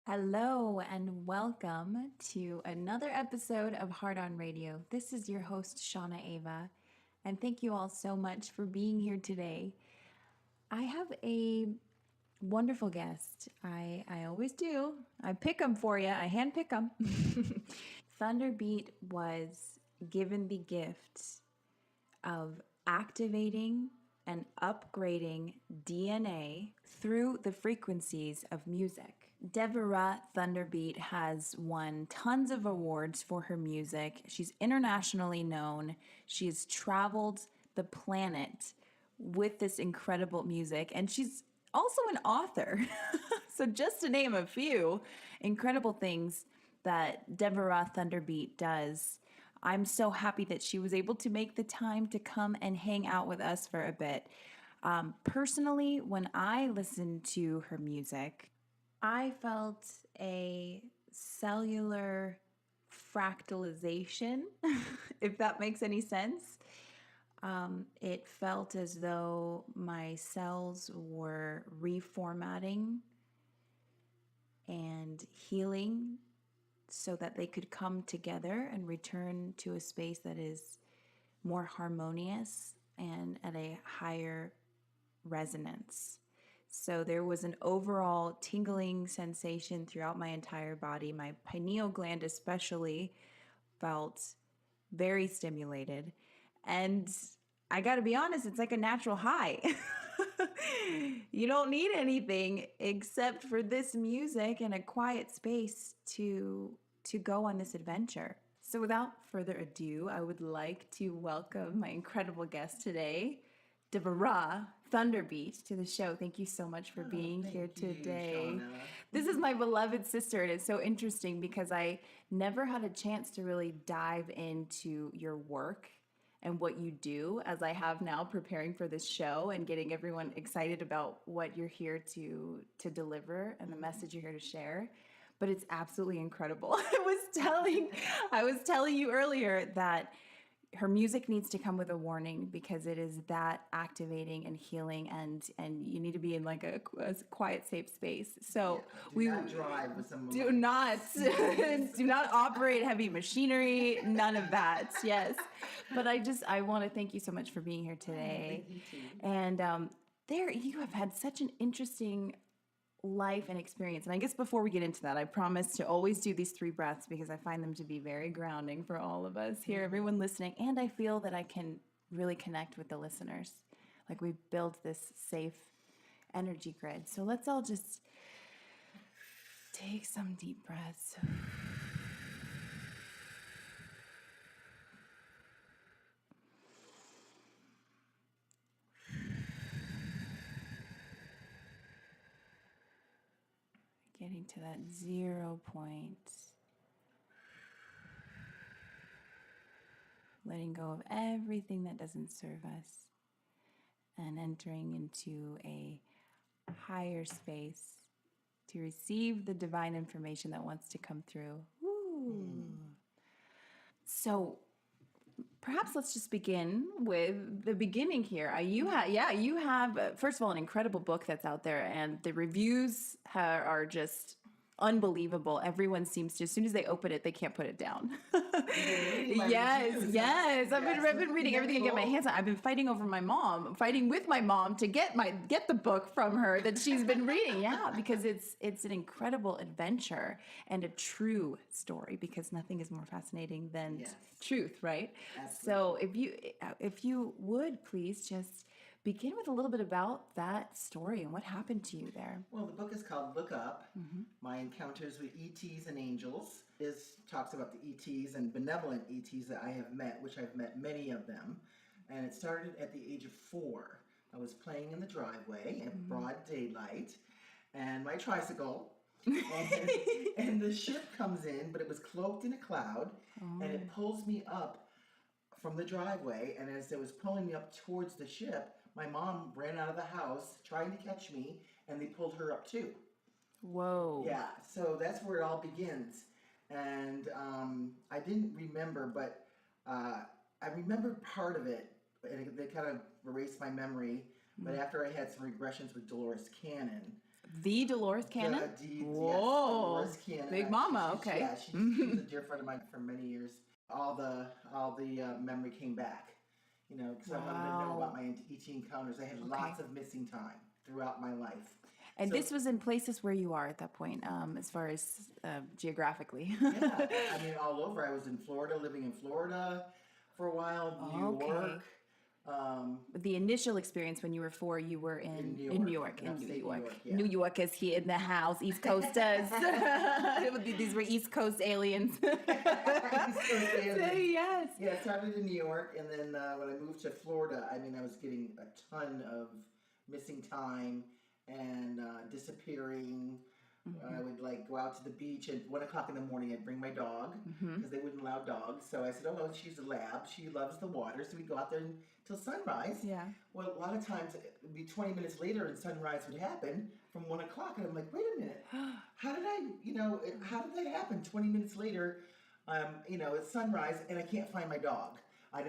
Hello and welcome to another episode of Heart on Radio. This is your host, Shauna Ava, and thank you all so much for being here today. I have a wonderful guest. I always do. I pick them for you, I hand pick them. ThunderBeat was given the gift of activating and upgrading DNA through the frequencies of music. Devara ThunderBeat has won tons of awards for her music. She's internationally known. She has traveled the planet with this incredible music, and she's also an author. So, just to name a few incredible things that Devara ThunderBeat does. I'm so happy that she was able to make the time to come and hang out with us for a bit. Personally, when I listened to her music, I felt a cellular fractalization, if that makes any sense. It felt as though my cells were reformatting and healing so that they could come together and return to a space that is more harmonious and at a higher resonance. So there was an overall tingling sensation throughout my entire body. My pineal gland, especially, felt very stimulated. And I got to be honest, it's like a natural high. You don't need anything except for this music and a quiet space to go on this adventure. So without further ado, I would like to welcome my incredible guest today, Devara ThunderBeat, to the show. Thank you so much for being here today. Shauna. This is my beloved sister, and it's so interesting because I never had a chance to really dive into your work and what you do as I have now preparing for this show and getting everyone excited about what you're here to deliver and the message you're here to share. But it's absolutely incredible. I was telling you earlier that her music needs to come with a warning because it is that activating and healing, and you need to be in like a quiet, safe space. So Do not drive with someone. do not do not operate heavy machinery, none of that. Yes, but I want to thank you so much for being here today. Thank you too. And there you have had such an interesting life and experience. And I guess before we get into that, I promise to always do these 3 breaths because I find them to be very grounding for all of us here, everyone listening. And I feel that I can really connect with the listeners. Like we build this safe energy grid. So let's all just take some deep breaths. Getting to that 0 point. Letting go of everything that doesn't serve us and entering into a higher space to receive the divine information that wants to come through. Woo. So perhaps let's just begin with the beginning here. You have first of all an incredible book that's out there, and the reviews are just unbelievable. Everyone seems to, as soon as they open it, they can't put it down. Yes. I've been reading everything and get my hands on. I've been fighting with my mom to get the book from her that she's been reading. Yeah, because it's an incredible adventure and a true story, because nothing is more fascinating than truth, right? Absolutely. So if you would please just begin with a little bit about that story and what happened to you there. Well, the book is called Look Up, My Encounters with ETs and Angels. It talks about the ETs and benevolent ETs that I have met, which I've met many of them. And it started at the age of 4. I was playing in the driveway in broad daylight, and my tricycle, and the ship comes in, but it was cloaked in a cloud, and it pulls me up from the driveway. And as it was pulling me up towards the ship, my mom ran out of the house trying to catch me, and they pulled her up too. Whoa. Yeah, so that's where it all begins. And I didn't remember, but I remembered part of it, and they kind of erased my memory. But after I had some regressions with Dolores Cannon, The Dolores Cannon? Yes, Whoa. Dolores Cannon. Big mama, okay. Yeah, she's a dear friend of mine for many years. All the memory came back, because I wanted to know Wow. about my ET encounters. I had lots of missing time throughout my life. And So- this was in places where you are at that point, as far as geographically. Yeah, I mean, all over. I was in Florida, living in Florida for a while, New York. The initial experience when you were 4, you were in New York. Yeah. New York is here in the house, East Coasters. These were East Coast aliens. East Coast aliens. Yes. Yeah, I started in New York, and then when I moved to Florida, I mean, I was getting a ton of missing time and disappearing. I would go out to the beach at 1 o'clock in the morning. I'd bring my dog because they wouldn't allow dogs. So I said, "Oh well, she's a lab. She loves the water." So we'd go out there until sunrise. Yeah. Well, a lot of times it'd be 20 minutes later, and sunrise would happen from 1 o'clock, and I'm like, "Wait a minute, how did how did that happen? 20 minutes later, it's sunrise, and I can't find my dog."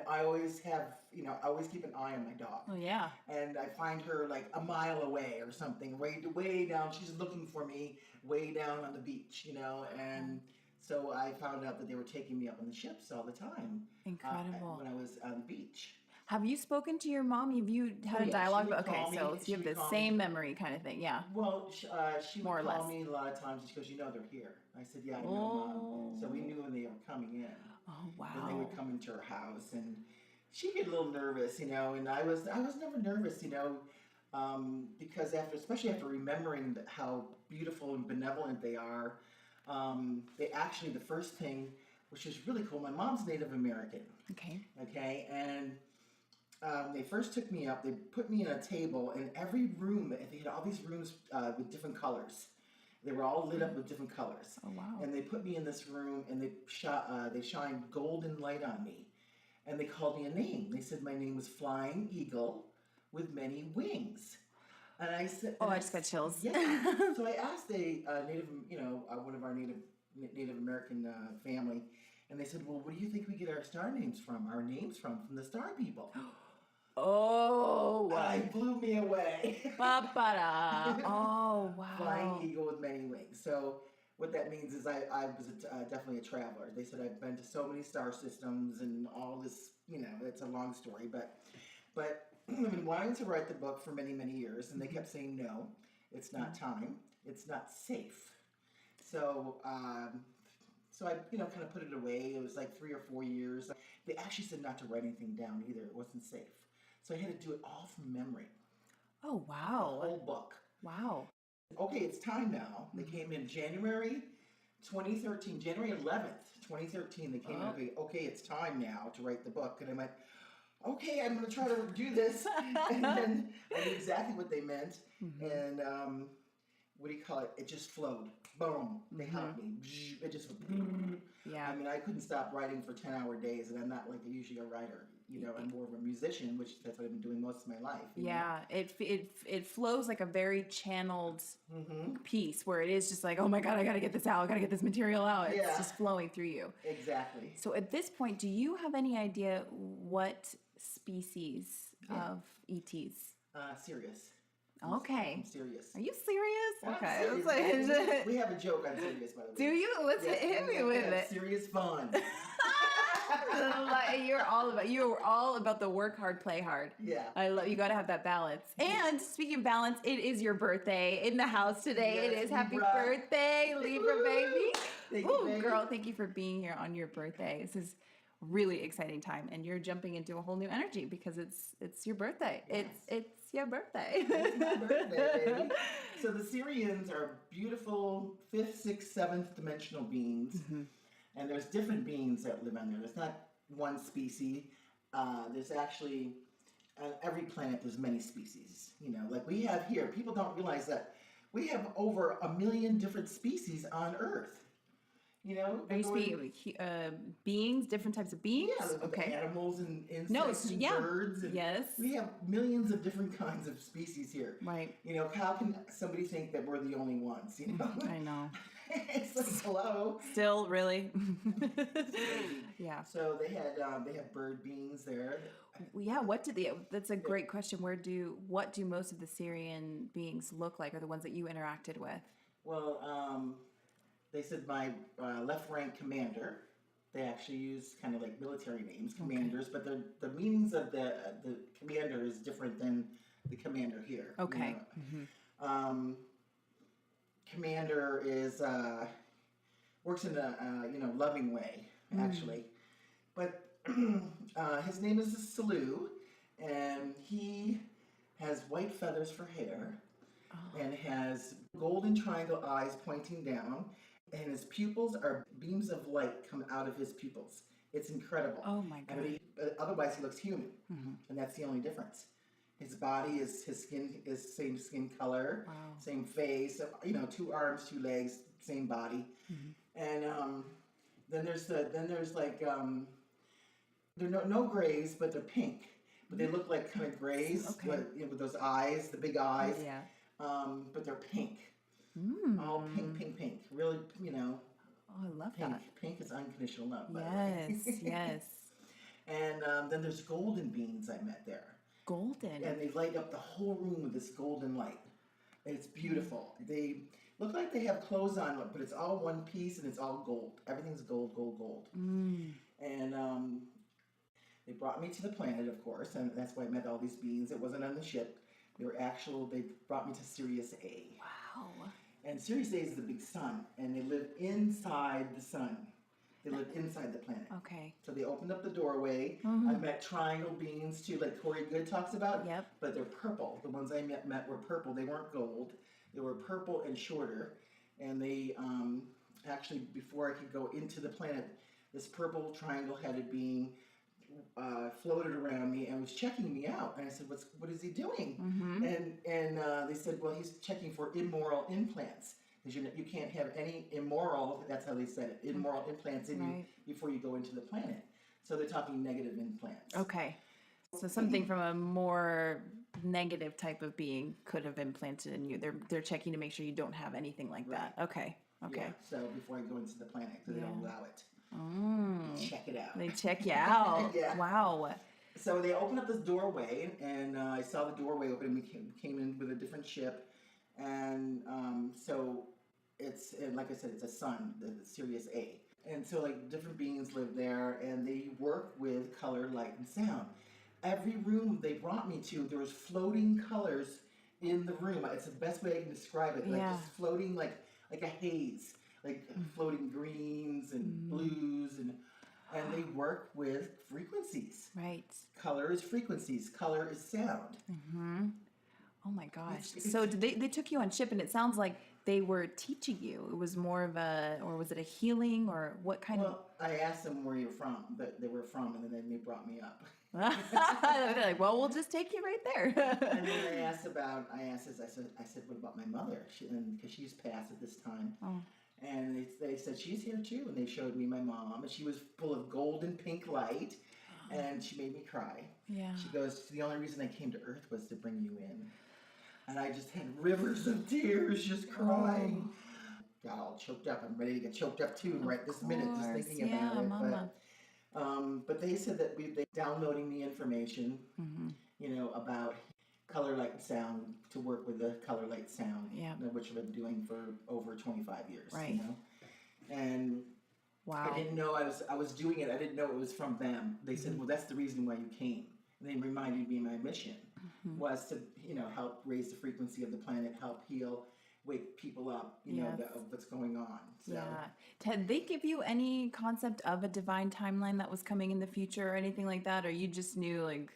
I always have, I always keep an eye on my dog. Oh, yeah. And I find her like a mile away or something, way down. She's looking for me way down on the beach, and so I found out that they were taking me up on the ships all the time. Incredible. When I was on the beach. Have you spoken to your mom? Have you had a dialogue? Okay, so you have the same memory kind of thing, yeah. Well, she More or would call less. me a lot of times. She goes, "They're here." I said, "Yeah, I know, Mom." So we knew when they were coming in. Oh, wow. And they would come into her house, and she'd get a little nervous, and I was never nervous, because especially after remembering how beautiful and benevolent they are, they actually, the first thing, which is really cool, my mom's Native American. Okay, and they first took me up, they put me in a table, and every room, they had all these rooms with different colors. They were all lit up with different colors. Oh, wow. And they put me in this room, and they shined golden light on me. And they called me a name. They said my name was Flying Eagle with Many Wings. And I said... Oh, I just got chills. Yeah. So I asked one of our Native American family, and they said, "Well, what do you think we get our star names from? Our names from the star people?" Oh, wow. It blew me away. Ba-ba-da. Oh, wow. Flying Eagle with Many Wings. So what that means is I was definitely a traveler. They said I've been to so many star systems and all this, it's a long story. But I've been wanting to write the book for many, many years, and they kept saying, "No, it's not time. It's not safe." So I, kind of put it away. It was like 3 or 4 years. They actually said not to write anything down either. It wasn't safe. So I had to do it all from memory. Oh, wow. The whole book. Wow. Okay, it's time now. They came in January 2013, January 11th, 2013. They came in, okay, it's time now to write the book. And I went, okay, I'm going to try to do this. And then I knew exactly what they meant. And what do you call it? It just flowed. Boom. They helped me. It just, yeah. I mean, I couldn't stop writing for 10-hour days, and I'm not usually a writer. I'm more of a musician, which that's what I've been doing most of my life. Yeah, it flows like a very channeled piece where it is just like, oh my God, I got to get this out. I got to get this material out. It's just flowing through you. Exactly. So at this point, do you have any idea what species of ETs? Sirius. Okay. I'm serious. Are you serious? Okay. Serious. We have a joke on Sirius, by the way. Do you? Let's hit me with it. Serious fun. You're all about the work hard, play hard. Yeah. I love you. Got to have that balance. And speaking of balance, it is your birthday in the house today. Yes, it is Libra. Happy birthday, Libra baby. Thank you, baby. Girl, thank you for being here on your birthday. This is a really exciting time, and you're jumping into a whole new energy because it's your birthday. Yes. It's your birthday. It's my birthday, baby. So the Sirians are beautiful 5th, 6th, 7th dimensional beings. And there's different beings that live on there. There's not one species. There's actually, on every planet, there's many species. Like we have here, people don't realize that we have over 1 million different species on Earth. Are you speaking beings, different types of beings? Yeah, okay. Animals and insects and birds. And yes. We have millions of different kinds of species here. Right. How can somebody think that we're the only ones? I know. It's like, hello. Still, really? Yeah. So they have bird beings there. Yeah, that's a great question. What do most of the Syrian beings look like, or the ones that you interacted with? Well, they said my left rank commander. They actually use kind of like military names, commanders, but the meanings of the commander is different than the commander here. Okay. Commander is works in a loving way, actually, but his name is Salu, and he has white feathers for hair, and has golden triangle eyes pointing down, and his pupils are beams of light come out of his pupils. It's incredible. Oh my God. Otherwise, he looks human, and that's the only difference. His body is his skin is same skin color, same face. 2 arms, 2 legs, same body, and then there's like they're no grays, but they're pink. But they look like kind of grays, but, with those eyes, the big eyes. Yeah. But they're pink. All pink. Really, Oh, I love pink. that. Pink is unconditional love. By the way. Yes. And then there's golden beans I met there. Golden. And they light up the whole room with this golden light. It's beautiful. They look like they have clothes on, but it's all one piece and it's all gold. Everything's gold. And they brought me to the planet, of course, and that's why I met all these beings. It wasn't on the ship. They brought me to Sirius A. Wow. And Sirius A is the big sun, and they live inside the sun. They live inside the planet. Okay. So they opened up the doorway. I met triangle beings too, like Corey Good talks about. Yep. But they're purple. The ones I met were purple. They weren't gold. They were purple and shorter. And they actually, before I could go into the planet, this purple triangle-headed being floated around me and was checking me out. And I said, "What is he doing?" And they said, "Well, he's checking for immoral implants. Because you can't have any immoral," that's how they said it, immoral implants in you before you go into the planet. So they're talking negative implants. Okay. So something from a more negative type of being could have implanted in you. They're checking to make sure you don't have anything like that. Okay. Yeah, so before I go into the planet, because they don't allow it. Check it out. They check you out. Wow. So they opened up this doorway, and I saw the doorway open, and we came in with a different ship. And so it's, like I said, it's a sun, the Sirius A. And so like different beings live there, and they work with color, light, and sound. Every room they brought me to, there was floating colors in the room. It's the best way I can describe it. Like just floating like a haze, like floating greens and blues, and they work with frequencies. Right. Color is frequencies. Color is sound. Oh my gosh. So they took you on ship, and it sounds like they were teaching you. It was more of or was it a healing, or what kind of? Well, I asked them where you're from, that they were from, and then they brought me up. They're like, well, we'll just take you right there. And then I said, what about my mother? Because she's passed at this time. Oh. And they said, she's here too. And they showed me my mom, and she was full of golden pink light, and she made me cry. Yeah. She goes, the only reason I came to Earth was to bring you in. And I just had rivers of tears just crying. Got all choked up. I'm ready to get choked up too right this minute just thinking about it. Mama. But they said that they downloading the information, about color, light, and sound to work with the color, light, sound, which I've been doing for over 25 years. Right. And wow. I didn't know I was doing it. I didn't know it was from them. They said, well, that's the reason why you came. And they reminded me my mission was to, help raise the frequency of the planet, help heal, wake people up, of what's going on. So. Yeah. Did they give you any concept of a divine timeline that was coming in the future or anything like that? Or you just knew,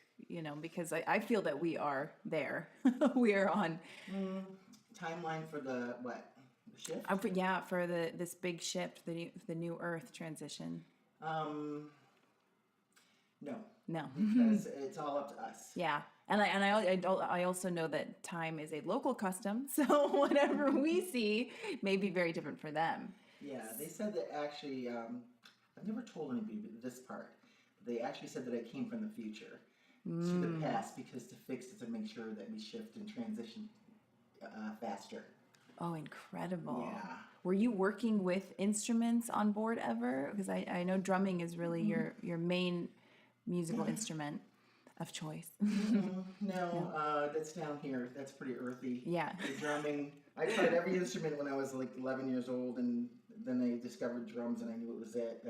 because I feel that we are there. We are on. Timeline for the what? The shift? For this big shift, the new Earth transition. No. Because it's all up to us. Yeah. And I also know that time is a local custom, so whatever we see may be very different for them. Yeah, they said that actually, I've never told anybody this part, but they actually said that I came from the future to the past because to fix it, to make sure that we shift and transition faster. Oh, incredible. Yeah. Were you working with instruments on board ever? Because I know drumming is really your main musical instrument. of choice. No, that's down here. That's pretty earthy. Yeah. The drumming. I tried every instrument when I was like 11 years old, and then I discovered drums, and I knew it was it.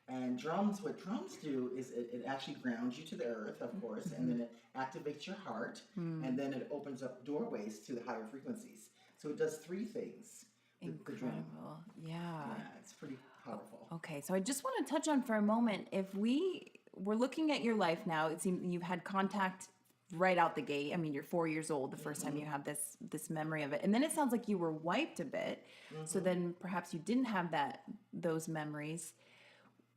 And drums, what drums do is it actually grounds you to the earth, of course, and then it activates your heart, and then it opens up doorways to the higher frequencies. So it does three things. The drum. Incredible. Yeah. Yeah, it's pretty powerful. Okay, so I just want to touch on for a moment, if we were looking at your life now, it seems you've had contact right out the gate. I mean, you're 4 years old the 1st time you have this memory of it. And then it sounds like you were wiped a bit. So then perhaps you didn't have those memories.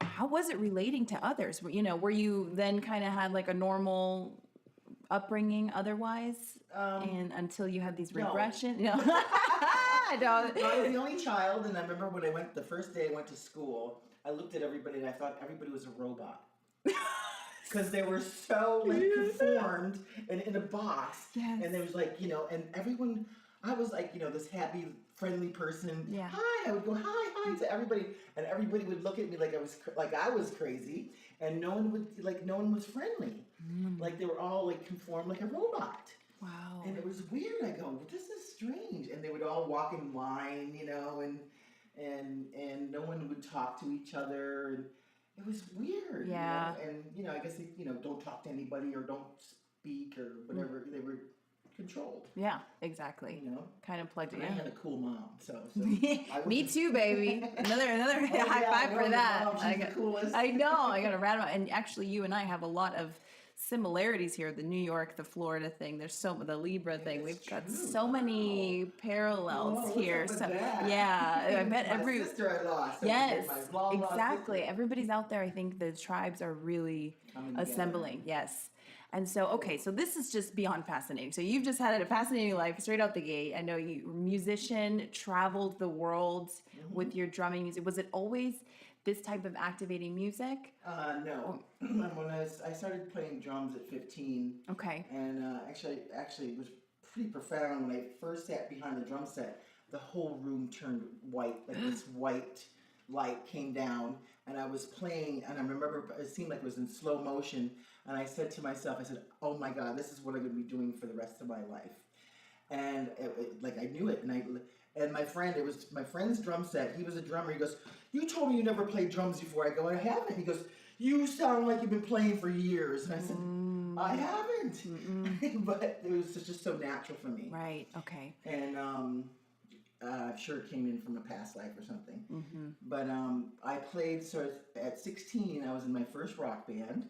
How was it relating to others? Were you then kind of had like a normal upbringing otherwise? And until you had these regression? No. I don't. I was the only child, and I remember when the first day I went to school, I looked at everybody and I thought everybody was a robot. Because they were so like conformed and in a box. Yes. And there was like, and everyone, I was like, this happy, friendly person. Yeah. Hi, I would go hi to everybody, and everybody would look at me like I was crazy, and no one was friendly. Like they were all like conformed like a robot. Wow. And it was weird. I go, well, this is strange. And they would all walk in line, and no one would talk to each other. And it was weird. Yeah. And, I guess, don't talk to anybody or don't speak or whatever. They were controlled. Yeah, exactly. Kind of plugged And in. I had a cool mom, so Me too, baby. Another high five for that. She's the coolest. I know. I got a rad mom. And actually, you and I have a lot of similarities here. The New York, the Florida thing. There's the Libra thing. We've got so many parallels here. So yeah, I bet my sister I lost. Yes, my long exactly. Everybody's out there. I think the tribes are really assembling. Yes. And so, okay, so this is just beyond fascinating. So you've just had a fascinating life straight out the gate. I know you were a musician, traveled the world with your drumming music. Was it always this type of activating music? No. When I started playing drums at 15. Okay. And actually it was pretty profound. When I first sat behind the drum set, the whole room turned white, like this white light came down, and I was playing, and I remember it seemed like it was in slow motion, and I said to myself, oh my God, this is what I'm going to be doing for the rest of my life. And I knew it, and my friend, it was my friend's drum set. He was a drummer. He goes, "You told me you never played drums before." I go, "I haven't." He goes, "You sound like you've been playing for years." And I said, "I haven't." But it was just so natural for me. Right. Okay. And I'm sure it came in from a past life or something. But I played, so at 16, I was in my first rock band.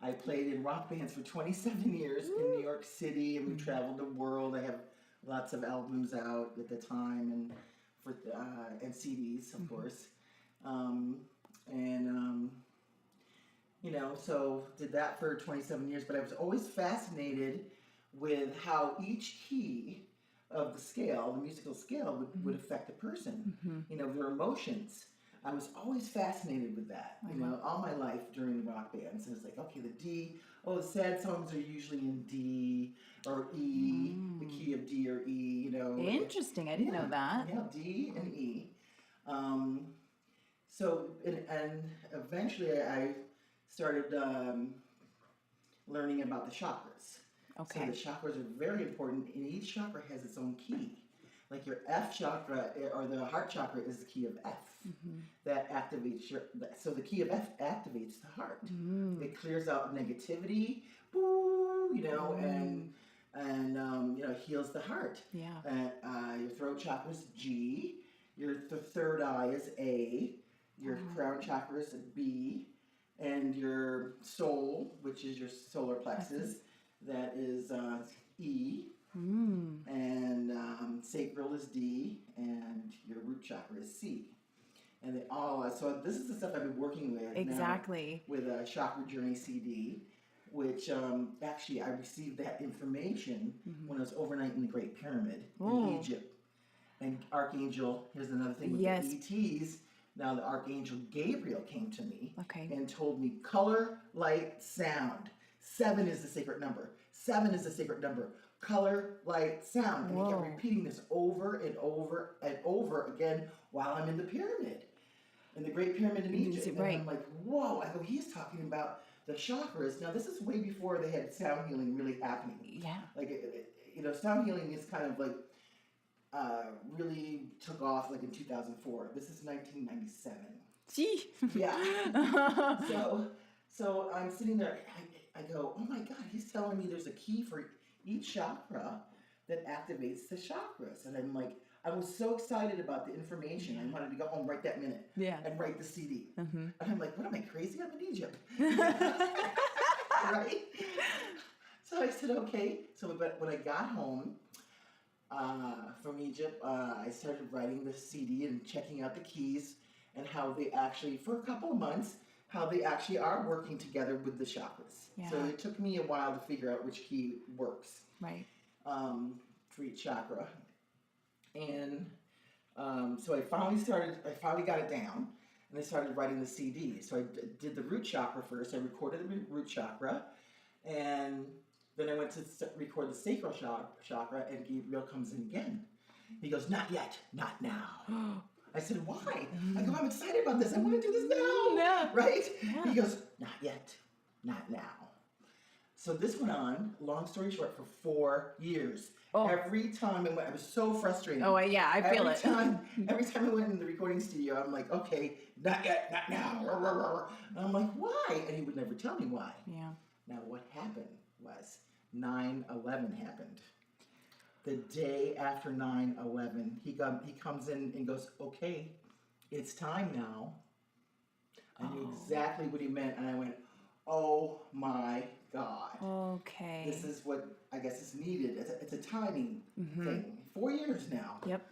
I played in rock bands for 27 years in New York City, and we traveled the world. I have lots of albums out at the time, and CDs, of course. So did that for 27 years. But I was always fascinated with how each key of the scale, the musical scale, would affect a person. Their emotions. I was always fascinated with that, all my life during the rock bands. And it's like, okay, the D, the sad songs are usually in D or E, the key of D or E, Interesting. I didn't know that. Yeah, D and E. So, and eventually I started learning about the chakras. Okay. So the chakras are very important, and each chakra has its own key. Like your F chakra, or the heart chakra, is the key of F. That activates so the key of F activates the heart. It clears out negativity, and heals the heart. Yeah. Your throat chakra is G. Your third eye is A. Your crown chakra is B. And your soul, which is your solar plexus, that is E. And sacral is D, and your root chakra is C. And they all, so this is the stuff I've been working with exactly now with Chakra Journey CD, which actually I received that information when I was overnight in the Great Pyramid in Egypt. And Archangel, here's another thing with the ETs. Now the Archangel Gabriel came to me and told me color, light, sound. 7 is the sacred number. 7 is the sacred number. Color, light, sound. And he kept repeating this over and over and over again while I'm in the pyramid, in the Great Pyramid in Egypt. And I'm like, whoa. I go, he's talking about the chakras. Now, this is way before they had sound healing really happening. Yeah. Like, sound healing is kind of like really took off like in 2004. This is 1997. Gee. Yeah. So I'm sitting there. I go, oh my God, he's telling me there's a key for each chakra that activates the chakras. And I'm like, I was so excited about the information. I wanted to go home right that minute and write the CD. And I'm like, what am I, crazy? I'm in Egypt. Right? So I said, okay. So but when I got home from Egypt, I started writing the CD and checking out the keys and how they actually, for a couple of months, how they actually are working together with the chakras. Yeah. So it took me a while to figure out which key works. Right. For each chakra. And so I finally got it down, and I started writing the CD. So I did the root chakra first. I recorded the root chakra, and then I went to record the sacral chakra, and Gabriel comes in again. He goes, not yet, not now. I said, why? I go, I'm excited about this. I want to do this now. Yeah. Right? Yeah. He goes, not yet, not now. So this went on, long story short, for 4 years. Oh. Every time I was so frustrated. Oh, yeah, I feel it. Every time I went in the recording studio, I'm like, okay, not yet, not now. And I'm like, why? And he would never tell me why. Yeah. Now, what happened was 9/11 happened. The day after 9/11, he comes in and goes, okay, it's time now. I knew exactly what he meant, and I went, oh my God. Okay. This is what I guess is needed. It's a timing thing. 4 years now. Yep.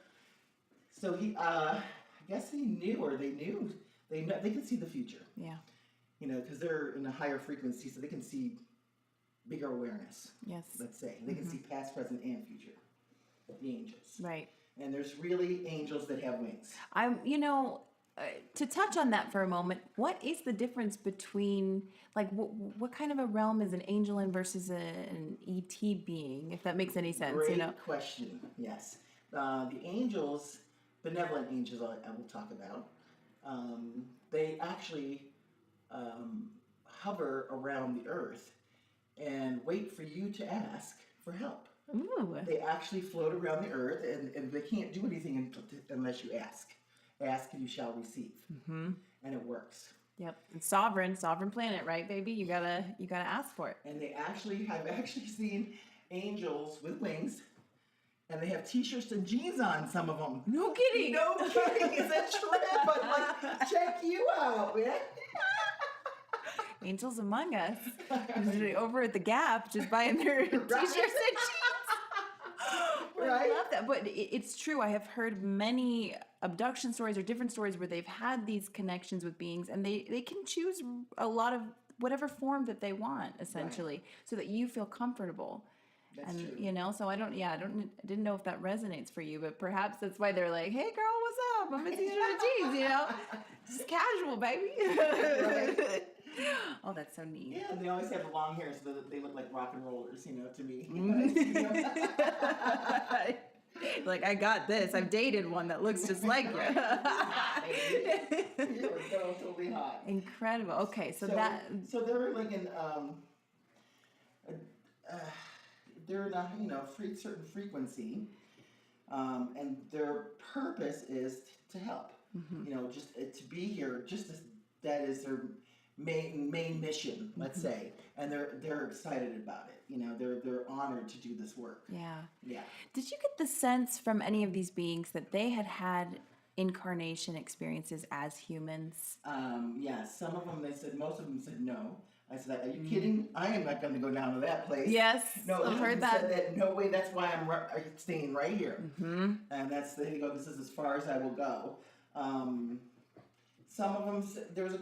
So I guess he knew, or they knew, they can see the future. Yeah. Because they're in a higher frequency, so they can see bigger awareness. Yes. Let's say they can see past, present, and future. The angels. Right. And there's really angels that have wings. To touch on that for a moment, what is the difference between, like, what kind of a realm is an angel in versus an ET being, if that makes any sense? Great question, yes. The angels, benevolent angels I will talk about, they actually hover around the earth and wait for you to ask for help. Ooh. They actually float around the earth, and they can't do anything unless you ask. Ask and you shall receive, and it works. Yep, it's sovereign planet, right, baby? You gotta ask for it. And I've actually seen angels with wings, and they have T-shirts and jeans on. Some of them. No kidding. No kidding. It's a trip. I'm like, check you out, man. Angels among us, over at the Gap, just buying their T-shirts and jeans. Right? I love that, but it's true. I have heard many abduction stories or different stories where they've had these connections with beings, and they can choose a lot of whatever form that they want, essentially, so that you feel comfortable. That's true. So I didn't know if that resonates for you, but perhaps that's why they're like, hey girl, what's up? I'm in T-shirt and jeans, just casual, baby. Right. Oh, that's so neat. Yeah, and they always have long hair so that they look like rock and rollers, to me. Like, I got this. I've dated one that looks just like you. You're totally hot. Incredible. Okay, so they're like in they're in a certain frequency, and their purpose is to help. Just to be here. That is their main mission, let's say, and they're excited about it. They're honored to do this work. Yeah. Yeah. Did you get the sense from any of these beings that they had incarnation experiences as humans? Yeah. Some of them most of them said no. I said, are you kidding? I am not going to go down to that place. Yes. No, I've heard that. Said that. No way. That's why I'm staying right here. And they go. This is as far as I will go. Some of them, there was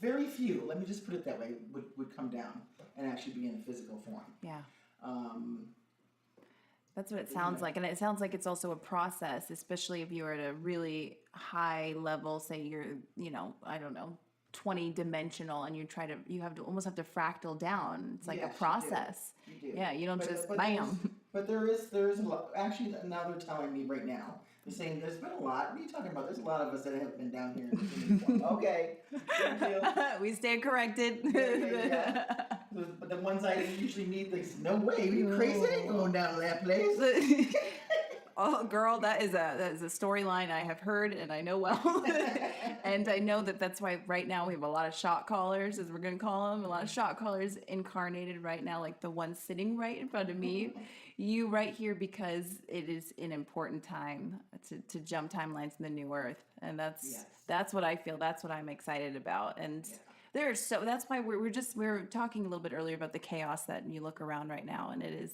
very few, let me just put it that way, would come down and actually be in a physical form. Yeah. That's what it sounds like. And it sounds like it's also a process, especially if you're at a really high level, say you're, 20-dimensional, and you almost have to fractal down. It's like a process. You do. Yeah, you don't bam. But there is a lot. Actually, now they're telling me right now You're saying there's been a lot. What are you talking about? There's a lot of us that have been down here in the tuning form. Okay. Thank you. We stand corrected. Yeah. But the ones I usually meet, they say, no way, are you crazy? I ain't going down to that place. Oh, girl, that is a storyline I have heard and I know well. And I know that that's why right now we have a lot of shot callers, as we're going to call them, a lot of shot callers incarnated right now, like the one sitting right in front of me. You right here, because it is an important time to jump timelines in the new earth. And that's what I feel. That's what I'm excited about. And that's why we're talking a little bit earlier about the chaos that you look around right now. And it is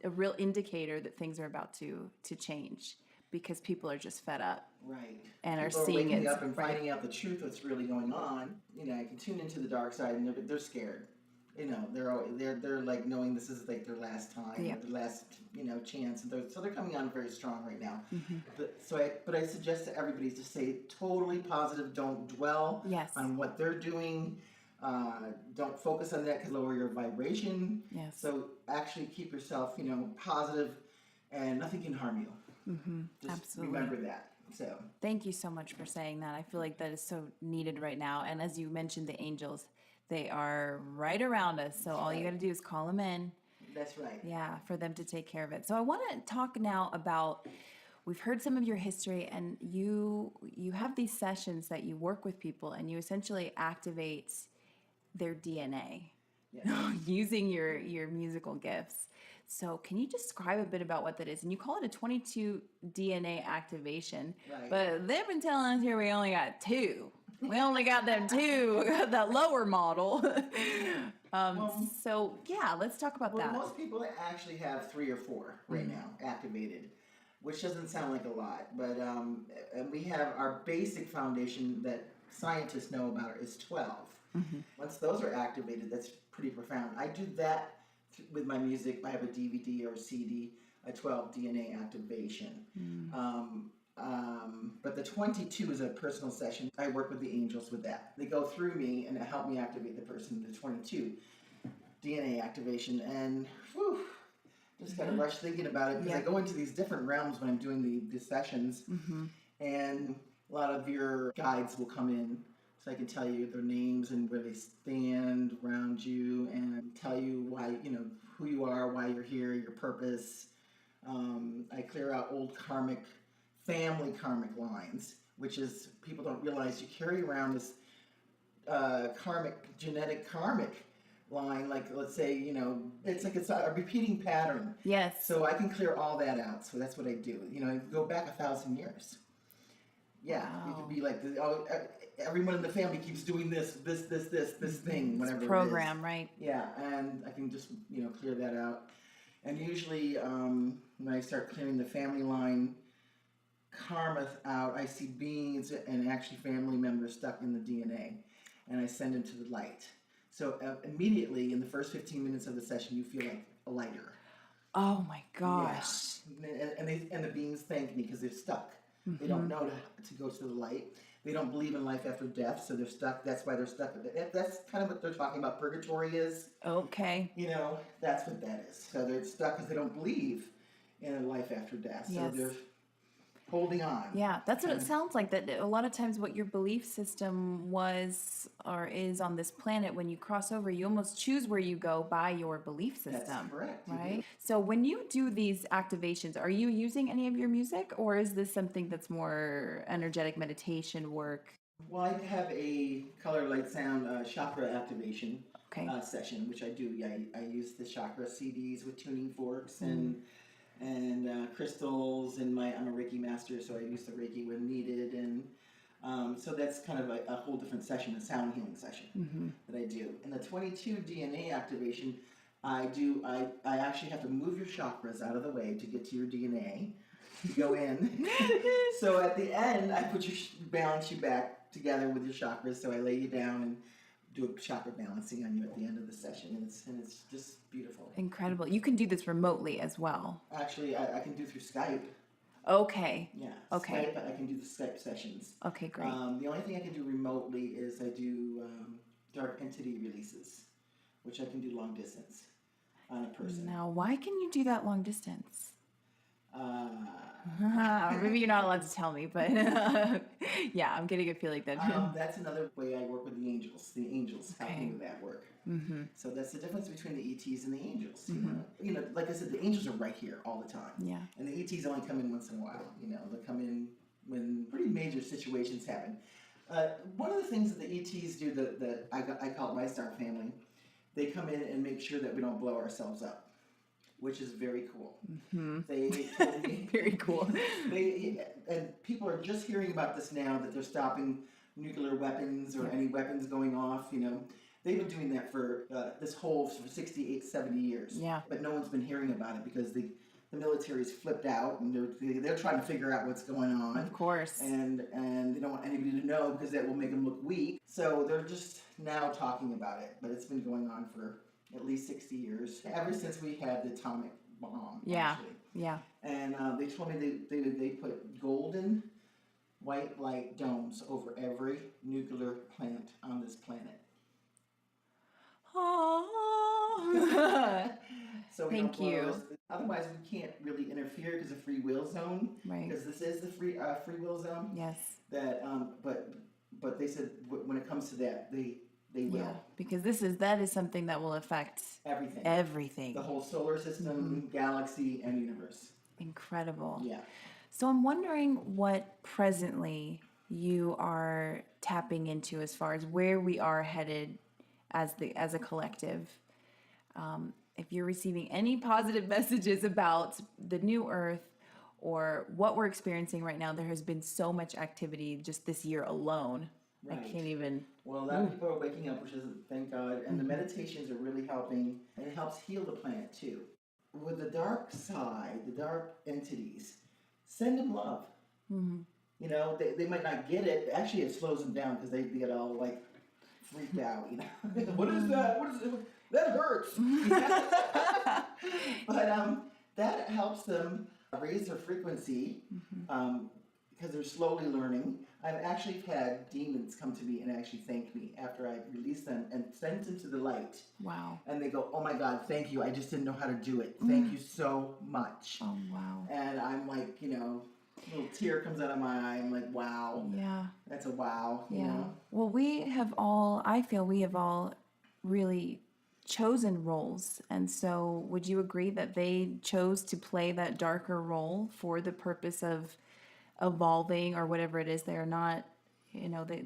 a real indicator that things are about to change, because people are just fed up. Right. And people are seeing waking it. up and finding out the truth, what's really going on. I can tune into the dark side, and they're scared. They're like knowing this is like their last time, or their last chance, and so they're coming on very strong right now. But I suggest to everybody to stay totally positive. Don't dwell on what they're doing. Don't focus on that, because lower your vibration. Yes. So actually keep yourself positive, and nothing can harm you. Just Absolutely. remember that. So thank you so much for saying that. I feel like that is so needed right now. And as you mentioned, the angels, they are right around us. So all you got to do is call them in. That's right. Yeah, for them to take care of it. So I want to talk now about, we've heard some of your history, and you have these sessions that you work with people, and you essentially activate their DNA using your musical gifts. So can you describe a bit about what that is? And you call it a 22 DNA activation. Right. But they've been telling us here we only got 2. We only got them 2, that lower model. So yeah, let's talk about that. Most people actually have 3 or 4 right now activated, which doesn't sound like a lot. But and we have our basic foundation that scientists know about is 12. Once those are activated, that's pretty profound. I do that with my music. I have a DVD or a CD, a 12 DNA activation. But the 22 is a personal session. I work with the angels with that. They go through me and help me activate the person, the 22 DNA activation. And whew, just got to rush thinking about it, because I go into these different realms when I'm doing the sessions. And a lot of your guides will come in, so I can tell you their names and where they stand around you, and tell you why, who you are, why you're here, your purpose. I clear out old family karmic lines, which is, people don't realize you carry around this genetic karmic line, like, let's say, it's a repeating pattern. Yes. So I can clear all that out. So that's what I do. Go back 1,000 years. Yeah, wow. It could be like, everyone in the family keeps doing this thing, whatever program, it is. Right? Yeah, and I can just clear that out. And usually, when I start clearing the family line karma out, I see beings and actually family members stuck in the DNA, and I send them to the light. So immediately in the first 15 minutes of the session, you feel like a lighter. Oh my gosh! Yeah. And the beings thank me, because they're stuck. They don't know to go to the light. They don't believe in life after death, so they're stuck. That's why they're stuck. That's kind of what they're talking about. Purgatory is. Okay. That's what that is. So they're stuck because they don't believe in a life after death. So they're holding on. Yeah, that's what it sounds like. That a lot of times what your belief system was or is on this planet, when you cross over, you almost choose where you go by your belief system. That's correct. Right? So when you do these activations, are you using any of your music, or is this something that's more energetic meditation work? Well, I have a color, light, sound chakra activation session, which I do. Yeah, I use the chakra CDs with tuning forks and crystals, and I'm a Reiki master, so I use the Reiki when needed, and so that's kind of a whole different session, a sound healing session that I do. And the 22 DNA activation, I actually have to move your chakras out of the way to get to your DNA to go in. So at the end, I balance you back together with your chakras. So I lay you down and do a chakra balancing on you at the end of the session, and it's just beautiful. Incredible. You can do this remotely as well. Actually, I can do through Skype. Okay. Yeah. Okay. Skype, I can do the Skype sessions. Okay, great. The only thing I can do remotely is I do dark entity releases, which I can do long distance on a person. Now, why can you do that long distance? Maybe you're not allowed to tell me, but yeah, I'm getting a feeling that. That's another way I work with the angels. The angels help me with that work. So that's the difference between the ETs and the angels. You know, like I said, the angels are right here all the time. Yeah. And the ETs only come in once in a while. You know, they come in when pretty major situations happen. One of the things that the ETs do that I call it my star family, they come in and make sure that we don't blow ourselves up, which is very cool. They told me Very cool. And people are just hearing about this now, that they're stopping nuclear weapons or any weapons going off. You know, they've been doing that for for 68, 70 years. Yeah. But no one's been hearing about it because the military's flipped out and they're trying to figure out what's going on. Of course. And they don't want anybody to know because that will make them look weak. So they're just now talking about it. But it's been going on for at least 60 years, ever since we had the atomic bomb. Yeah. Actually. Yeah. And they told me they put golden white light domes over every nuclear plant on this planet. So we Thank don't blow you. those. Otherwise, we can't really interfere because of free will zone. Right. Because this is the free will zone. Yes. That but they said when it comes to that, they will. Yeah. Because that is something that will affect Everything. everything. The whole solar system, galaxy, and universe. Incredible. Yeah. So I'm wondering what presently you are tapping into as far as where we are headed as a collective. If you're receiving any positive messages about the new Earth or what we're experiencing right now, there has been so much activity just this year alone. Right. I can't even. Well, a lot of people are waking up, which is, thank God, and the meditations are really helping, and it helps heal the planet too. With the dark side, the dark entities, send them love. You know, they might not get it. Actually, it slows them down because they get all like freaked out. You know, what is that? What is it? That hurts. But that helps them raise their frequency because they're slowly learning. I've actually had demons come to me and actually thank me after I release them and send them to the light. Wow. And they go, "Oh my God, thank you. I just didn't know how to do it. Thank you so much." Oh, wow. And I'm like, you know, a little tear comes out of my eye. I'm like, wow. Yeah. That's a wow. Yeah. You know? Well, I feel we have all really chosen roles. And so would you agree that they chose to play that darker role for the purpose of evolving or whatever it is? They are not, you know, they.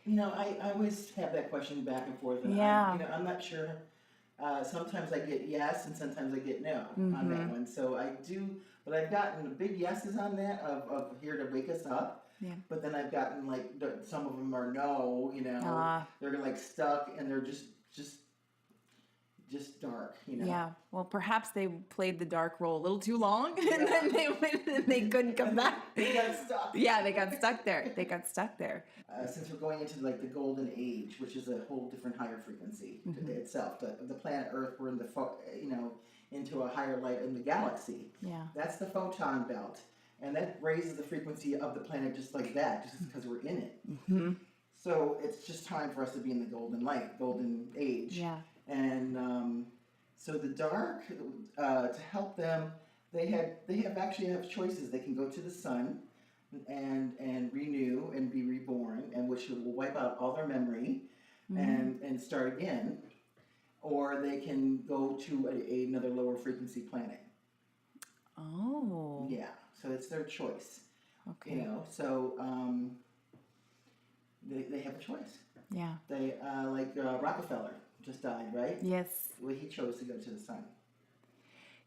You know, I always have that question back and forth. And Yeah. I'm not sure. Sometimes I get yes and sometimes I get no on that one. So I do, but I've gotten big yeses on that of here to wake us up. Yeah. But then I've gotten like some of them are no, you know, they're like stuck and they're just dark, you know. Yeah. Well, perhaps they played the dark role a little too long, and then they went and they couldn't come back. They got stuck. Yeah, they got stuck there. They got stuck there. Since we're going into like the golden age, which is a whole different higher frequency itself, the planet Earth, we're in into a higher light in the galaxy. Yeah. That's the photon belt, and that raises the frequency of the planet just like that, just because we're in it. So it's just time for us to be in the golden age. Yeah. And so the dark, to help them, they have choices. They can go to the sun and renew and be reborn, and which will wipe out all their memory and start again, or they can go to another lower frequency planet. Oh. Yeah, so it's their choice. Okay. You know, so they have a choice. Yeah. They like Rockefeller just died, right? Yes. Well, he chose to go to the sun.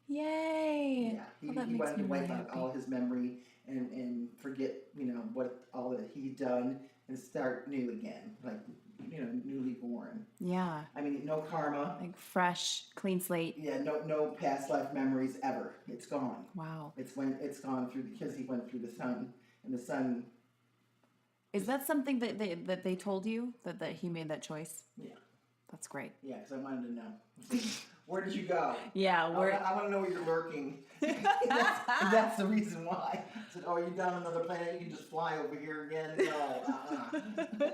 Yay. Yeah, he Well, that makes wanted to me wipe really out happy. all his memory and forget, you know, what all that he'd done and start new again, like, you know, newly born. Yeah. I mean, no karma. Like fresh, clean slate. Yeah, no past life memories ever. It's gone. Wow. It's gone through because he went through the sun, and the sun. Is that something that they told you that he made that choice? Yeah. That's great. Yeah, because I wanted to know. Where did you go? Yeah, I want to know where you're lurking. that's the reason why. I said, "Oh, you down on another planet? You can just fly over here again." No.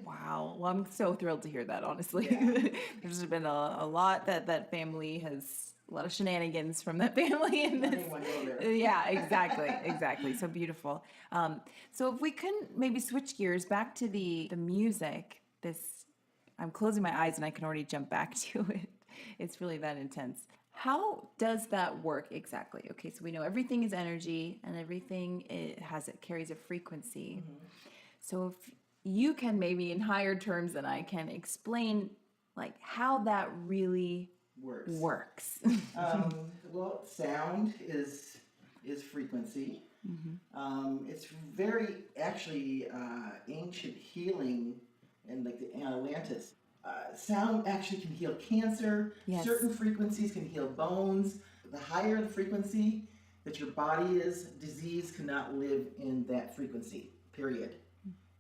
Wow. Well, I'm so thrilled to hear that, honestly. Yeah. There's been a lot that family has a lot of shenanigans from that family in this. Anyone go there. Yeah, exactly. So beautiful. So if we can maybe switch gears back to the music. I'm closing my eyes and I can already jump back to it. It's really that intense. How does that work exactly? Okay, so we know everything is energy and everything it carries a frequency. So if you can maybe in higher terms than I can explain like how that really works. Well, sound is frequency. It's very actually ancient healing in like the Atlantis. Sound actually can heal cancer. Yes. Certain frequencies can heal bones. The higher the frequency that your body is, disease cannot live in that frequency, period.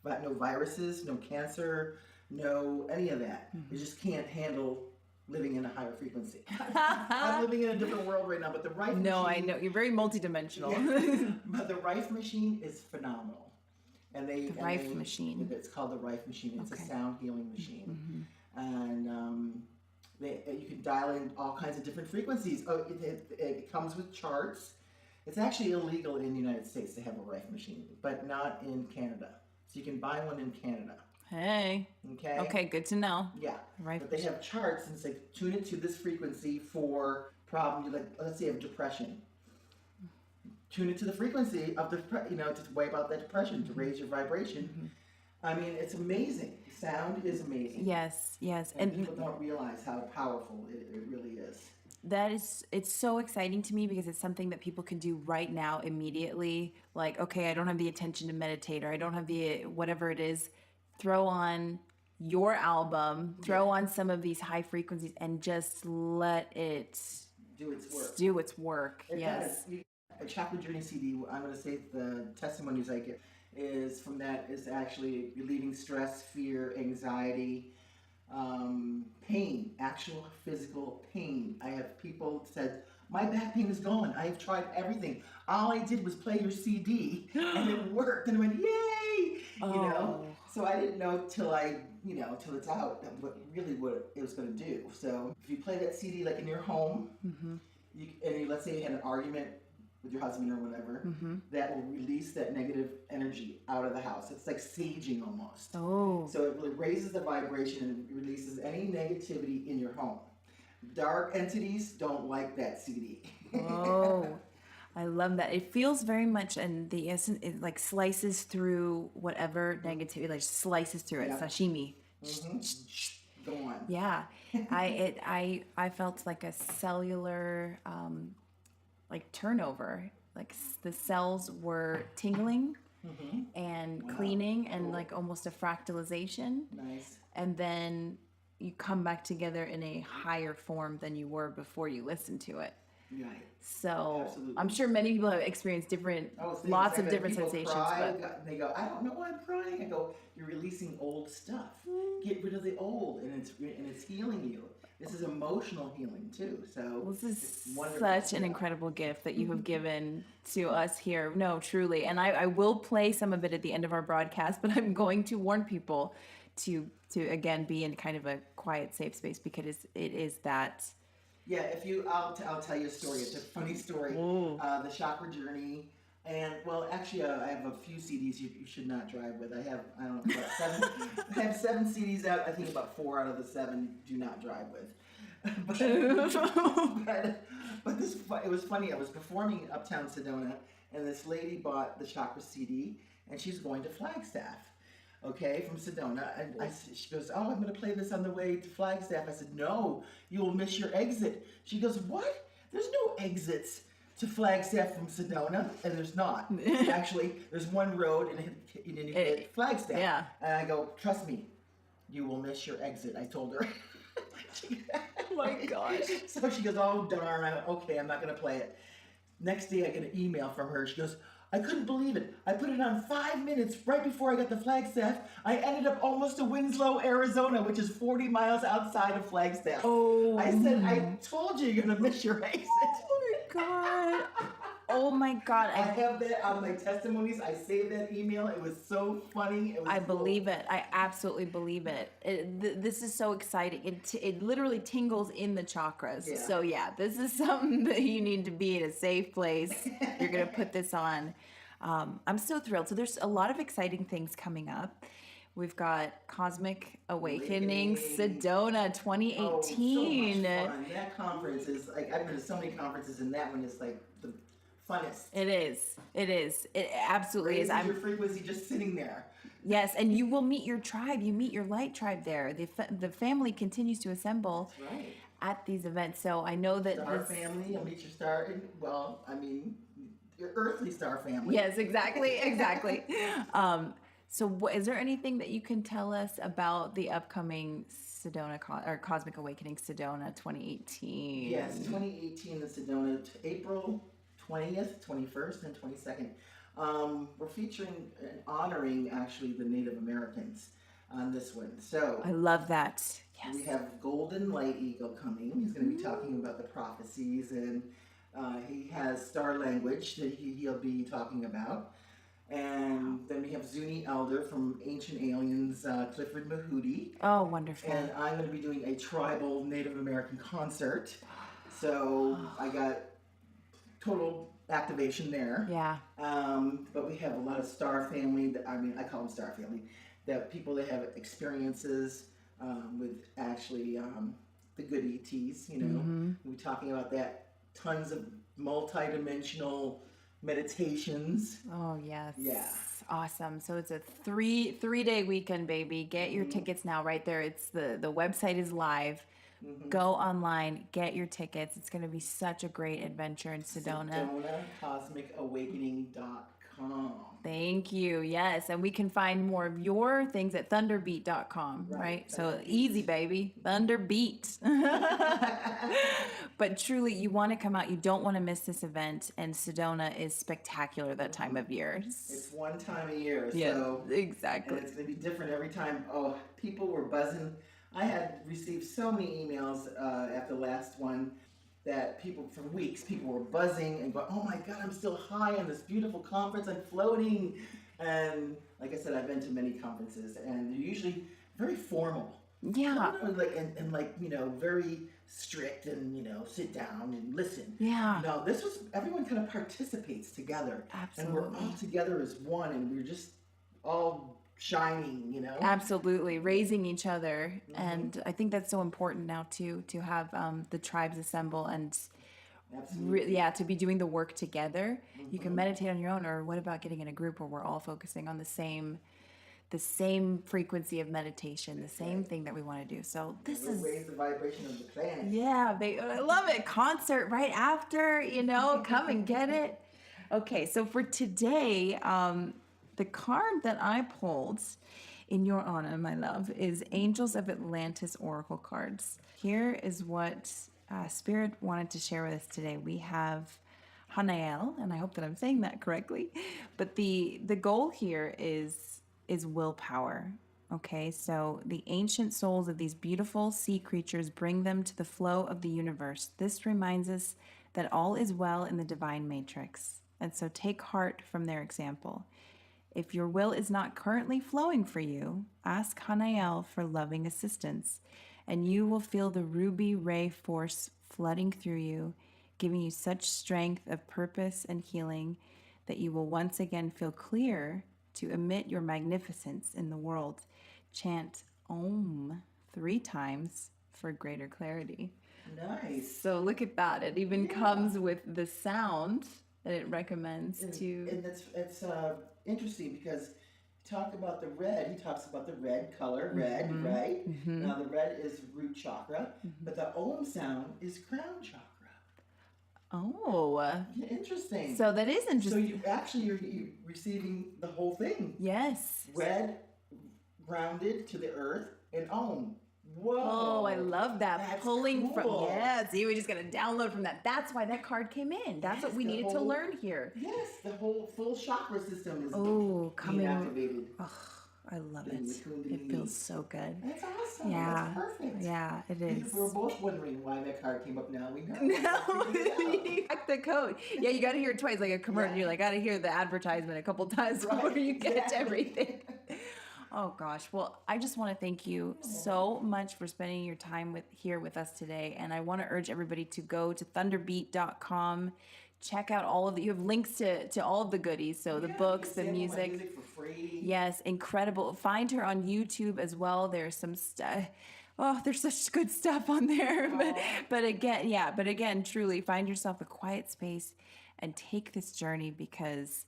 But no viruses, no cancer, no any of that. You just can't handle living in a higher frequency. I'm living in a different world right now, but the Rife machine... No, I know. You're very multidimensional. Yeah, but the Rife machine is phenomenal. And The Rife machine. It's called the Rife machine. It's Okay. a sound healing machine. And you can dial in all kinds of different frequencies. Oh, it comes with charts. It's actually illegal in the United States to have a Rife machine, but not in Canada. So you can buy one in Canada. Hey. Okay? Okay, good to know. Yeah. Rife But they have charts and say, tune it to this frequency for problem, like, let's say you have depression. Tune it to the frequency of to wipe out that depression, to raise your vibration. I mean, it's amazing. Sound is amazing. Yes. And people don't realize how powerful it really is. It's so exciting to me because it's something that people can do right now immediately. Like, okay, I don't have the attention to meditate, or I don't have the whatever it is. Throw on your album, throw on some of these high frequencies, and just let it do its work. Do its work. It Yes. does. A Chocolate Journey CD, I'm going to say the testimonies I get is actually relieving stress, fear, anxiety, pain, actual physical pain. I have people said, my back pain is gone. I've tried everything. All I did was play your CD and it worked. And I went, yay! You know? So I didn't know till it's out what it was going to do. So if you play that CD like in your home, let's say you had an argument with your husband or whatever, that will release that negative energy out of the house. It's like saging almost. Oh. So it really raises the vibration and releases any negativity in your home. Dark entities don't like that CD. Oh, I love that. It feels very much, and the essence, it like slices through whatever negativity, like slices through it. Yeah. Sashimi. Go on. Yeah, I felt like a cellular like turnover. Like the cells were tingling and cleaning, and like almost a fractalization. Nice. And then you come back together in a higher form than you were before you listened to it. Right. So Absolutely. I'm sure many people have experienced lots of different People sensations. cry, But they go, I don't know why I'm crying. I go, you're releasing old stuff. Get rid of the old, and it's healing you. This is emotional healing too. So this is it's wonderful. such an incredible gift that you have given to us here. No, truly. And I will play some of it at the end of our broadcast, but I'm going to warn people to again be in kind of a quiet, safe space, because it is that. Yeah, I'll tell you a story. It's a funny story. The Chakra Journey, and well, actually, I have a few CDs you should not drive with. I have about 7. I have 7 CDs out. I think about 4 out of the 7 do not drive with. but it was funny. I was performing in Uptown Sedona, and this lady bought the Chakra CD, and she's going to Flagstaff. Okay, from Sedona, and she goes, oh, I'm going to play this on the way to Flagstaff. I said, no, you will miss your exit. She goes, what? There's no exits to Flagstaff from Sedona, and there's not. Actually, there's one road, and you hit Flagstaff. Yeah. And I go, trust me, you will miss your exit. I told her. Oh my gosh. So she goes, oh darn, okay, I'm not going to play it. Next day, I get an email from her. She goes, I couldn't believe it. I put it on 5 minutes right before I got to Flagstaff. I ended up almost to Winslow, Arizona, which is 40 miles outside of Flagstaff. Oh. I said, I told you you're going to miss your exit. Oh my God. Oh my God. I have that on my testimonies. I saved that email. It was so funny. It was I cool. believe it. I absolutely believe it. This is so exciting. It literally tingles in the chakras. Yeah. So yeah, this is something that you need to be in a safe place. You're going to put this on. I'm so thrilled. So there's a lot of exciting things coming up. We've got Cosmic Awakening Sedona 2018. Oh, so much fun. That conference is like, I've been to so many conferences, and that one is like the funnest. It is. It is. It absolutely Raises is. your frequency just sitting there. Yes, and you will meet your tribe. You meet your light tribe there. The family continues to assemble That's right. at these events. So I know that Star family, you'll meet your star, well, I mean, your earthly star family. Yes, exactly, exactly. So is there anything that you can tell us about the upcoming Sedona or Cosmic Awakening Sedona 2018? Yes, 2018 in Sedona, April 20th, 21st, and 22nd. We're featuring and honoring actually the Native Americans on this one. So I love that. Yes. We have Golden Light Eagle coming. He's going to be talking about the prophecies, and he has star language that he'll be talking about. And then we have Zuni Elder from Ancient Aliens, Clifford Mahudi. Oh, wonderful. And I'm going to be doing a tribal Native American concert. So I got total activation there. Yeah. But we have a lot of star family, I call them star family, that people that have experiences with actually the good ETs, you know. Mm-hmm. We're talking about that, tons of multi-dimensional meditations. Oh, yes. Yeah. Awesome. So it's a three-day weekend, baby. Get your tickets now right there. It's the website is live. Mm-hmm. Go online, get your tickets. It's going to be such a great adventure in Sedona. SedonaCosmicAwakening.com. Thank you. Yes. And we can find more of your things at ThunderBeat.com, right? So easy, baby. ThunderBeat. But truly, you want to come out. You don't want to miss this event. And Sedona is spectacular that time of year. It's one time a year. Yeah, so exactly. And it's going to be different every time. Oh, people were buzzing. I had received so many emails after the last one that people, for weeks, people were buzzing and going, oh my God, I'm still high on this beautiful conference. I'm floating. And like I said, I've been to many conferences, and they're usually very formal. Yeah. And like, you know, very strict, and, you know, sit down and listen. Yeah. No, this was, everyone kind of participates together. Absolutely. And we're all together as one, and we're just all shining, you know. Absolutely, raising each other. Mm-hmm. And I think that's so important now too, to have the tribes assemble and to be doing the work together. Mm-hmm. You can meditate on your own, or what about getting in a group where we're all focusing on the same frequency of meditation, the same thing that we want to do. So we'll raise the vibration of the planet. Yeah, I love it. Concert right after, you know, come and get it. Okay, so for today, the card that I pulled in your honor, my love, is Angels of Atlantis Oracle cards. Here is what Spirit wanted to share with us today. We have Hanael, and I hope that I'm saying that correctly, but the goal here is willpower. Okay, so the ancient souls of these beautiful sea creatures bring them to the flow of the universe. This reminds us that all is well in the divine matrix, and so take heart from their example. If your will is not currently flowing for you, ask Hanael for loving assistance, and you will feel the ruby ray force flooding through you, giving you such strength of purpose and healing that you will once again feel clear to emit your magnificence in the world. Chant Om 3 times for greater clarity. Nice. So look at that. It even comes with the sound that it recommends to. And it's interesting because he talked about the red. He talks about the red color, red, right? Mm-hmm. Now the red is root chakra, but the Om sound is crown chakra. Oh, interesting. So that is interesting. So you're receiving the whole thing. Yes. Red, grounded to the earth, and Om. Whoa. Oh, I love that. That's Pulling cool. See, we just got to download from that. That's why that card came in. That's what we needed to learn here. Yes, the whole full chakra system is coming being activated. I love doing the it. Kundalini. It feels so good. That's awesome. Yeah. That's perfect. Yeah, it is. We're both wondering why that card came up now. We know. No, Figured it you cracked the code. Yeah, you got to hear it twice, like a commercial. Yeah. You're like, got to hear the advertisement a couple times Right, before you get to exactly. everything. Oh gosh. Well, I just want to thank you so much for spending your time here with us today. And I want to urge everybody to go to thunderbeat.com. Check out all of the, you have links to all of the goodies. So the Yeah, books, you the can sample my music. music for free. Yes, incredible. Find her on YouTube as well. There's some stuff. Oh, there's such good stuff on there. But again, truly find yourself a quiet space and take this journey, because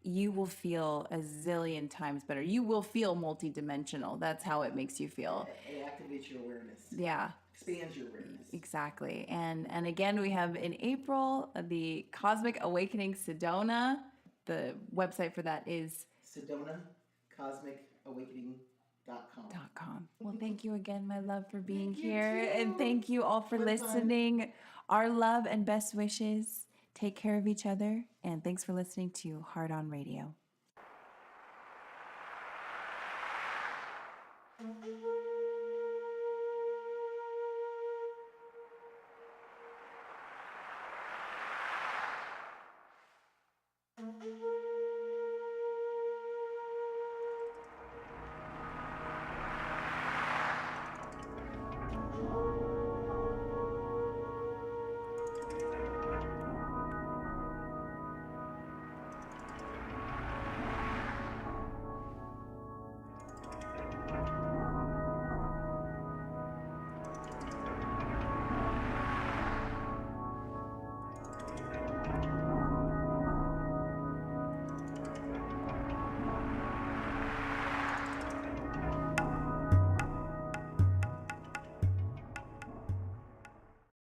you will feel a zillion times better. You will feel multidimensional. That's how it makes you feel. It activates your awareness. Yeah. Expands your awareness. Exactly. And again, we have in April the Cosmic Awakening Sedona. The website for that is Sedona Cosmic Awakening.com. Well, thank you again, my love, for being Thank you here. too. And thank you all for Fun listening. Our love and best wishes. Take care of each other. And thanks for listening to Heart on Radio.